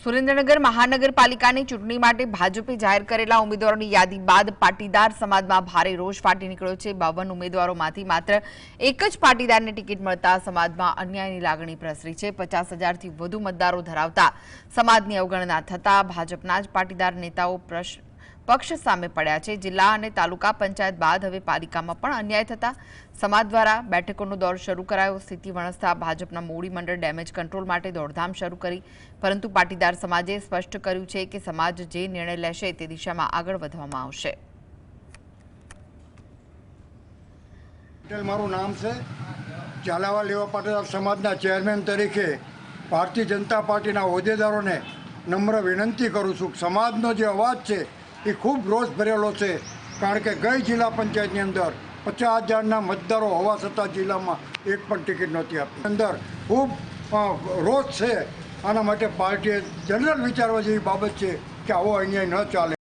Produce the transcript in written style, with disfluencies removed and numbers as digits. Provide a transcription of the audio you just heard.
સુરેન્દ્રનગર મહાનગરપાલિકાની ચૂંટણી માટે ભાજપે જાહેર કરેલા ઉમેદવારોની યાદી બાદ પાટીદાર સમાજમાં ભારે રોષ ફાટી નીકળ્યો છે। 52 ઉમેદવારોમાંથી માત્ર એક જ પાટીદારને ટિકિટ મળતા સમાજમાં અન્યાયની લાગણી પ્રસરી છે। 50,000થી વધુ મતદારો ધરાવતા સમાજની અવગણના થતા ભાજપના જ પાટીદાર નેતાઓ પક્ષ સામે પડ્યા છે। જિલ્લા અને તાલુકા પંચાયત બાદ હવે પાલિકામાં પણ અન્યાય થતા સમાજ દ્વારા બેઠકોનો દોર શરૂ કરાયો। સ્થિતિ વણસતા ભાજપના મોવડી મંડળ ડેમેજ કંટ્રોલ માટે દોડધામ શરૂ કરી, પરંતુ પાટીદાર સમાજે સ્પષ્ટ કર્યું છે કે સમાજ જે નિર્ણય લેશે તે દિશામાં આગળ વધવામાં આવશે। મારું નામ છે ઝાલાવાડ લેવા પાટીદાર સમાજના ચેરમેન તરીકે ભારતીય જનતા પાર્ટીના હોદ્દેદારોને નમ્ર વિનંતી કરું છું। સમાજનો જે અવાજ છે એ ખૂબ રોષ ભરેલો છે, કારણ કે ગઈ જિલ્લા પંચાયતની અંદર 50,000ના મતદારો હોવા છતાં જિલ્લામાં એક પણ ટિકિટ નહોતી આપી। અંદર ખૂબ રોષ છે। આના માટે પાર્ટીએ જનરલ વિચારવા જેવી બાબત છે કે આવો અન્યાય ન ચાલે।